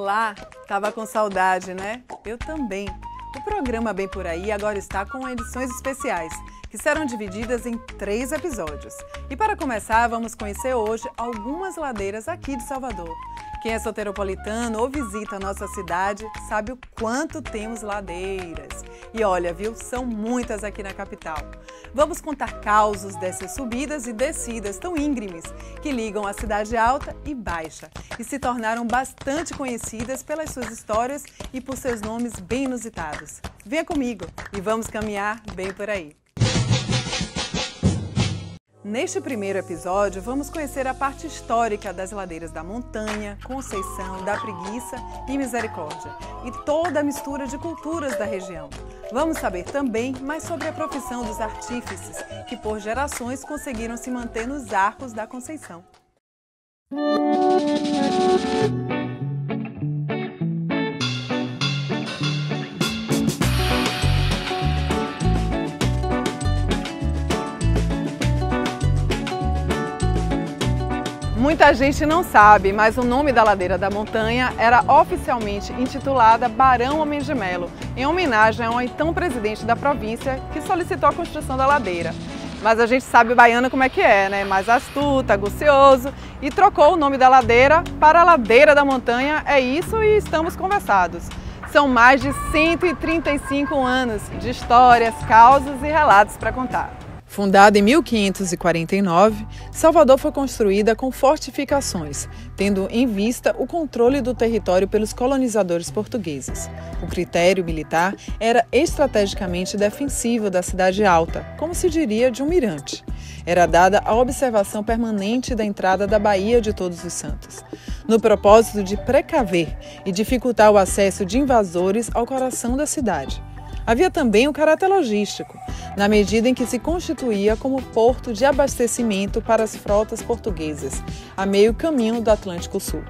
Olá, tava com saudade, né? Eu também. O programa Bem Por Aí agora está com edições especiais, que serão divididas em 3 episódios. E para começar, vamos conhecer hoje algumas ladeiras aqui de Salvador. Quem é soteropolitano ou visita a nossa cidade sabe o quanto temos ladeiras. E olha, viu, são muitas aqui na capital. Vamos contar causos dessas subidas e descidas tão íngremes que ligam a cidade alta e baixa e se tornaram bastante conhecidas pelas suas histórias e por seus nomes bem inusitados. Venha comigo e vamos caminhar bem por aí. Neste primeiro episódio, vamos conhecer a parte histórica das ladeiras da Montanha, Conceição, da Preguiça e Misericórdia e toda a mistura de culturas da região. Vamos saber também mais sobre a profissão dos artífices, que por gerações conseguiram se manter nos arcos da Conceição. Muita gente não sabe, mas o nome da ladeira da Montanha era oficialmente intitulada Barão Homem de Melo, em homenagem ao então presidente da província que solicitou a construção da ladeira. Mas a gente sabe o baiano como é que é, né? Mais astuto, agucioso, e trocou o nome da ladeira para Ladeira da Montanha. É isso e estamos conversados. São mais de 135 anos de histórias, causas e relatos para contar. Fundada em 1549, Salvador foi construída com fortificações, tendo em vista o controle do território pelos colonizadores portugueses. O critério militar era estrategicamente defensivo da cidade alta, como se diria de um mirante. Era dada a observação permanente da entrada da Baía de Todos os Santos, no propósito de precaver e dificultar o acesso de invasores ao coração da cidade. Havia também o caráter logístico, na medida em que se constituía como porto de abastecimento para as frotas portuguesas, a meio caminho do Atlântico Sul.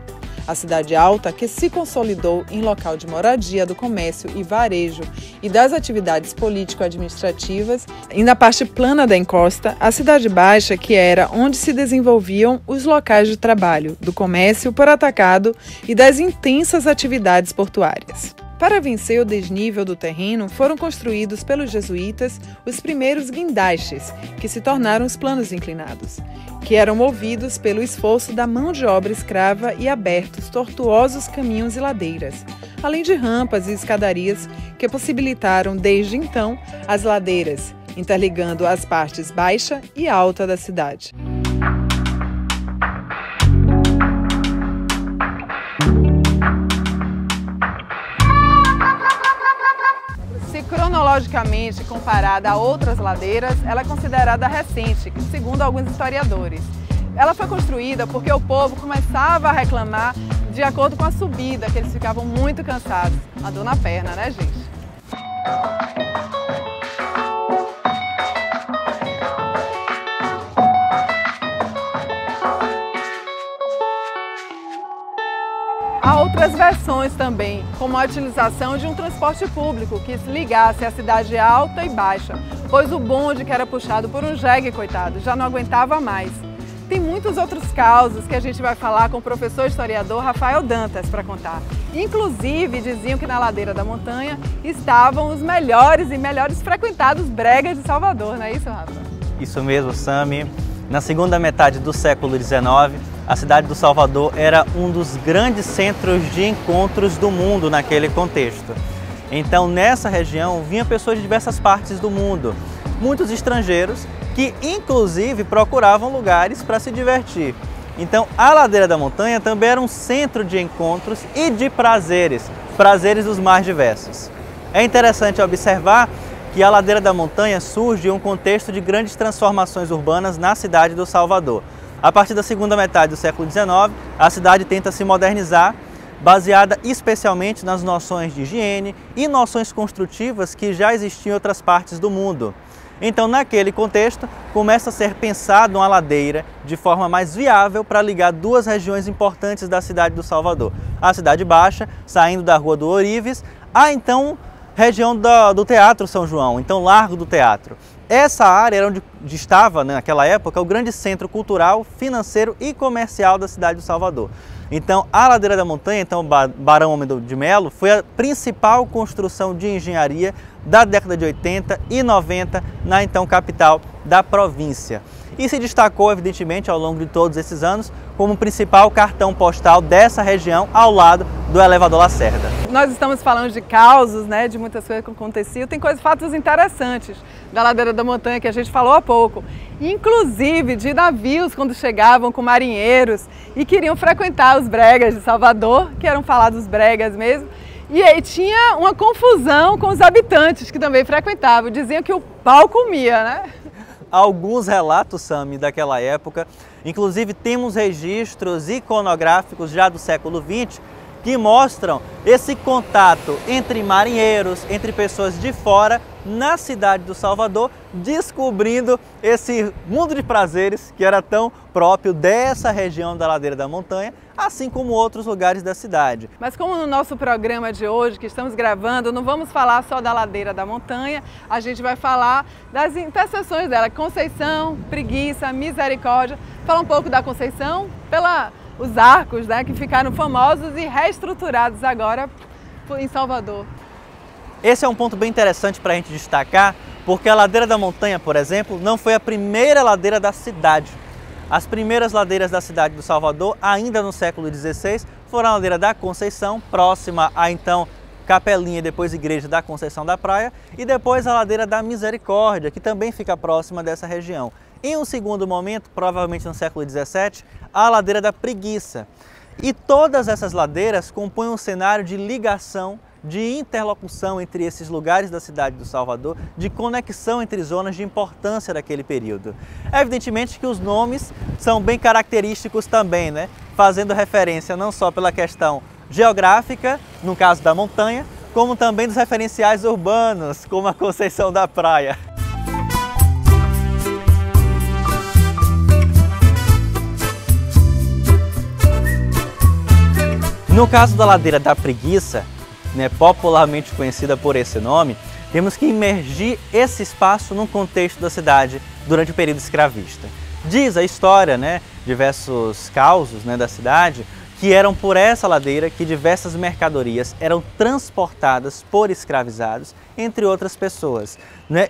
A cidade alta, que se consolidou em local de moradia do comércio e varejo e das atividades político-administrativas, e na parte plana da encosta, a cidade baixa, que era onde se desenvolviam os locais de trabalho, do comércio por atacado e das intensas atividades portuárias. Para vencer o desnível do terreno, foram construídos pelos jesuítas os primeiros guindastes, que se tornaram os planos inclinados, que eram movidos pelo esforço da mão de obra escrava e abertos tortuosos caminhos e ladeiras, além de rampas e escadarias que possibilitaram, desde então, as ladeiras, interligando as partes baixa e alta da cidade. Cronologicamente comparada a outras ladeiras, ela é considerada recente, segundo alguns historiadores. Ela foi construída porque o povo começava a reclamar de acordo com a subida, que eles ficavam muito cansados. A dor na perna, né, gente? Há outras versões também, como a utilização de um transporte público que se ligasse a cidade alta e baixa, pois o bonde que era puxado por um jegue, coitado, já não aguentava mais. Tem muitos outros causos que a gente vai falar com o professor historiador Rafael Dantas para contar. Inclusive, diziam que na Ladeira da Montanha estavam os melhores e melhores frequentados bregas de Salvador, não é isso, Rafa? Isso mesmo, Sami. Na segunda metade do século XIX, a cidade do Salvador era um dos grandes centros de encontros do mundo naquele contexto. Então, nessa região, vinham pessoas de diversas partes do mundo, muitos estrangeiros que, inclusive, procuravam lugares para se divertir. Então, a Ladeira da Montanha também era um centro de encontros e de prazeres, prazeres dos mais diversos. É interessante observar que a Ladeira da Montanha surge em um contexto de grandes transformações urbanas na cidade do Salvador. A partir da segunda metade do século XIX, a cidade tenta se modernizar, baseada especialmente nas noções de higiene e noções construtivas que já existiam em outras partes do mundo. Então, naquele contexto, começa a ser pensado uma ladeira de forma mais viável para ligar duas regiões importantes da cidade do Salvador. A Cidade Baixa, saindo da Rua do Ourives, a então região do Teatro São João, então Largo do Teatro. essa área era onde estava, naquela época, o grande centro cultural, financeiro e comercial da cidade de Salvador. Então, a Ladeira da Montanha, então Barão Homem de Melo, foi a principal construção de engenharia da década de 80 e 90 na então capital da província. E se destacou, evidentemente, ao longo de todos esses anos, como o principal cartão postal dessa região, ao lado do elevador Lacerda. Nós estamos falando de causos, né, de muitas coisas que aconteciam. Tem fatos interessantes da Ladeira da Montanha que a gente falou há pouco. Inclusive de navios quando chegavam com marinheiros e queriam frequentar os bregas de Salvador, que eram falados bregas mesmo. E aí tinha uma confusão com os habitantes que também frequentavam. Diziam que o pau comia, né? Alguns relatos, Sami, daquela época, inclusive temos registros iconográficos já do século XX que mostram esse contato entre marinheiros, entre pessoas de fora, na cidade do Salvador, descobrindo esse mundo de prazeres que era tão próprio dessa região da Ladeira da Montanha, assim como outros lugares da cidade. Mas como no nosso programa de hoje, que estamos gravando, não vamos falar só da Ladeira da Montanha, a gente vai falar das interseções dela, Conceição, Preguiça, Misericórdia. Falar um pouco da Conceição, os arcos, né, que ficaram famosos e reestruturados agora em Salvador. Esse é um ponto bem interessante para a gente destacar, porque a Ladeira da Montanha, por exemplo, não foi a primeira ladeira da cidade. As primeiras ladeiras da cidade do Salvador, ainda no século XVI, foram a Ladeira da Conceição, próxima à então Capelinha e depois Igreja da Conceição da Praia, e depois a Ladeira da Misericórdia, que também fica próxima dessa região. Em um segundo momento, provavelmente no século XVII, a Ladeira da Preguiça. E todas essas ladeiras compõem um cenário de ligação, de interlocução entre esses lugares da cidade do Salvador, de conexão entre zonas de importância daquele período. Evidentemente que os nomes são bem característicos também, né? Fazendo referência não só pela questão geográfica, no caso da montanha, como também dos referenciais urbanos, como a Conceição da Praia. No caso da Ladeira da Preguiça, popularmente conhecida por esse nome, temos que imergir esse espaço no contexto da cidade durante o período escravista. Diz a história, diversos causos da cidade, que eram por essa ladeira que diversas mercadorias eram transportadas por escravizados, entre outras pessoas.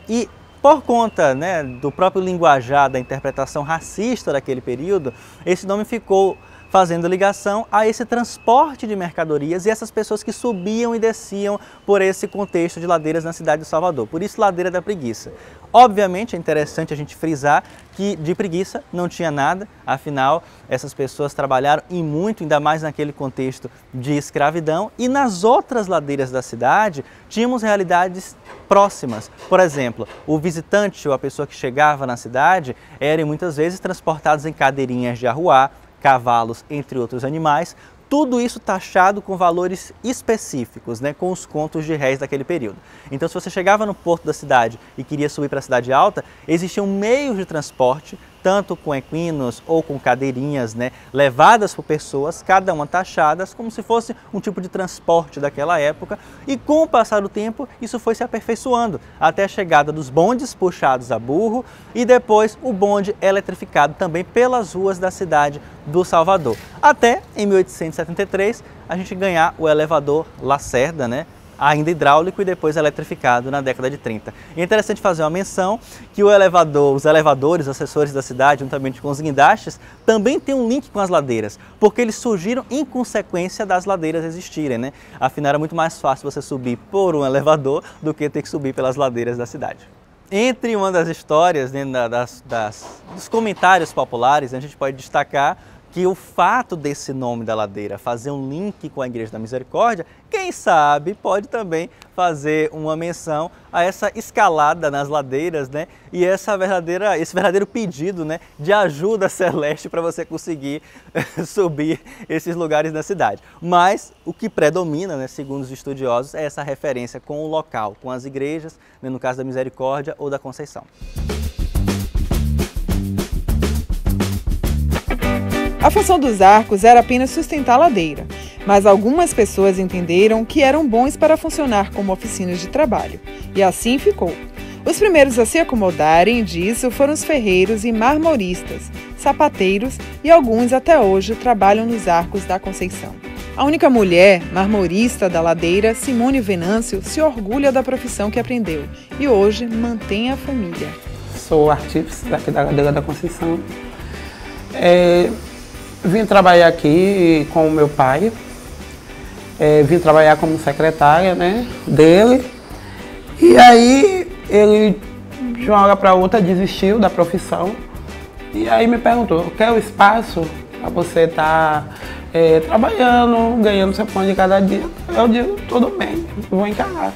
E por conta do próprio linguajar, da interpretação racista daquele período, esse nome ficou fazendo ligação a esse transporte de mercadorias e essas pessoas que subiam e desciam por esse contexto de ladeiras na cidade de Salvador. Por isso, Ladeira da Preguiça. Obviamente, é interessante a gente frisar que de preguiça não tinha nada, afinal, essas pessoas trabalharam e muito, ainda mais naquele contexto de escravidão, e nas outras ladeiras da cidade tínhamos realidades próximas. Por exemplo, o visitante ou a pessoa que chegava na cidade eram muitas vezes transportados em cadeirinhas de arruá, cavalos, entre outros animais, tudo isso taxado com valores específicos, com os contos de réis daquele período. Então, se você chegava no porto da cidade e queria subir para a cidade alta, existiam meios de transporte, tanto com equinos ou com cadeirinhas, levadas por pessoas, cada uma taxadas, como se fosse um tipo de transporte daquela época. E com o passar do tempo, isso foi se aperfeiçoando, até a chegada dos bondes puxados a burro e depois o bonde eletrificado também pelas ruas da cidade do Salvador. Até em 1873 a gente ganhar o elevador Lacerda, ainda hidráulico e depois eletrificado na década de 30. E é interessante fazer uma menção que os elevadores, os assessores da cidade, juntamente com os guindastes, também tem um link com as ladeiras, porque eles surgiram em consequência das ladeiras existirem, Afinal, era muito mais fácil você subir por um elevador do que ter que subir pelas ladeiras da cidade. Entre uma das histórias, dos comentários populares, a gente pode destacar que o fato desse nome da ladeira fazer um link com a Igreja da Misericórdia, quem sabe pode também fazer uma menção a essa escalada nas ladeiras, e esse verdadeiro pedido, de ajuda celeste para você conseguir subir esses lugares na cidade. Mas o que predomina, segundo os estudiosos, é essa referência com o local, com as igrejas, no caso da Misericórdia ou da Conceição. A função dos arcos era apenas sustentar a ladeira, mas algumas pessoas entenderam que eram bons para funcionar como oficinas de trabalho, e assim ficou. Os primeiros a se acomodarem disso foram os ferreiros e marmoristas, sapateiros e alguns até hoje trabalham nos Arcos da Conceição. A única mulher marmorista da Ladeira, Simone Venâncio, se orgulha da profissão que aprendeu e hoje mantém a família. Sou artífice daqui da Ladeira da Conceição. Vim trabalhar aqui com o meu pai, vim trabalhar como secretária, né, dele, e aí ele de uma hora para outra desistiu da profissão e aí me perguntou: quer o espaço para você estar trabalhando, ganhando seu pão de cada dia? Eu digo: tudo bem, vou encarar.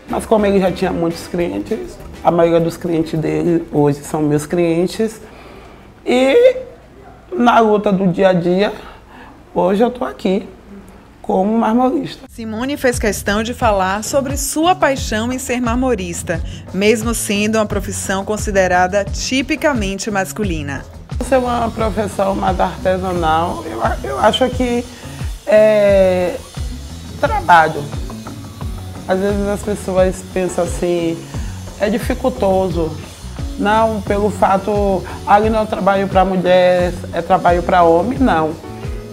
Mas como ele já tinha muitos clientes, a maioria dos clientes dele hoje são meus clientes, e na luta do dia a dia, hoje eu estou aqui como marmorista. Simone fez questão de falar sobre sua paixão em ser marmorista, mesmo sendo uma profissão considerada tipicamente masculina. Ser uma profissão mais artesanal, eu acho que é trabalho. Às vezes as pessoas pensam assim, é dificultoso. Não, pelo fato, ali não é trabalho para mulher, é trabalho para homem, não.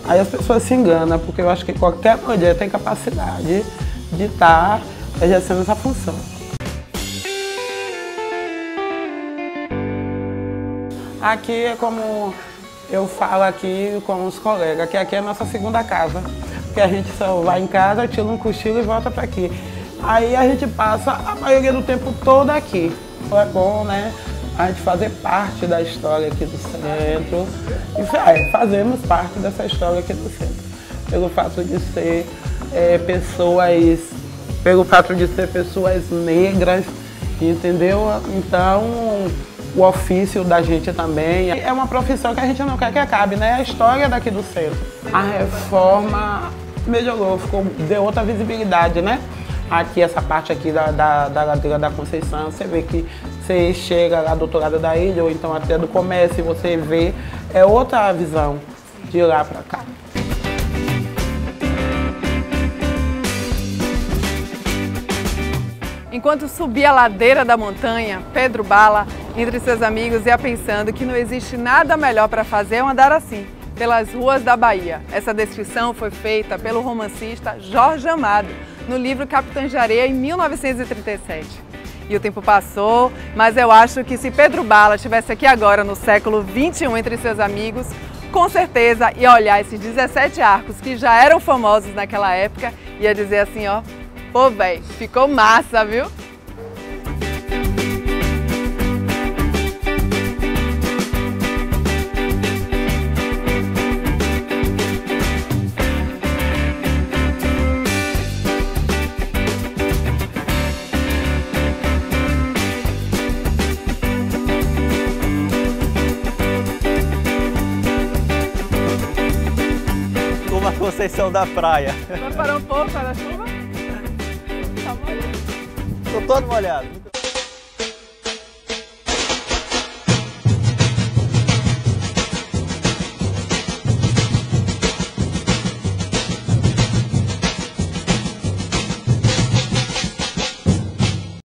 Aí as pessoas se enganam, porque eu acho que qualquer mulher tem capacidade de estar exercendo essa função. Aqui é como eu falo aqui com os colegas, que aqui é a nossa segunda casa. Porque a gente só vai em casa, tira um cochilo e volta para aqui. Aí a gente passa a maioria do tempo todo aqui. É bom, né? A gente fazer parte da história aqui do centro. E fazemos parte dessa história aqui do centro. Pelo fato de ser pessoas negras, entendeu? Então, o ofício da gente também é uma profissão que a gente não quer que acabe, né? A história daqui do centro. A reforma melhorou, deu outra visibilidade, né? Aqui, essa parte aqui da Ladeira da Conceição, você vê que você chega lá do outro lado da ilha, ou então até do comércio, e você vê, é outra visão de lá para cá. Enquanto subia a ladeira da montanha, Pedro Bala, entre seus amigos, ia pensando que não existe nada melhor para fazer andar assim, pelas ruas da Bahia. Essa descrição foi feita pelo romancista Jorge Amado, no livro Capitães de Areia, em 1937. E o tempo passou, mas eu acho que se Pedro Bala estivesse aqui agora, no século XXI, entre seus amigos, com certeza ia olhar esses 17 arcos que já eram famosos naquela época e ia dizer assim, ó, pô, véi, ficou massa, viu? Conceição da Praia. Vai parar um pouco, tá na chuva? Tá molhado. Tô todo molhado.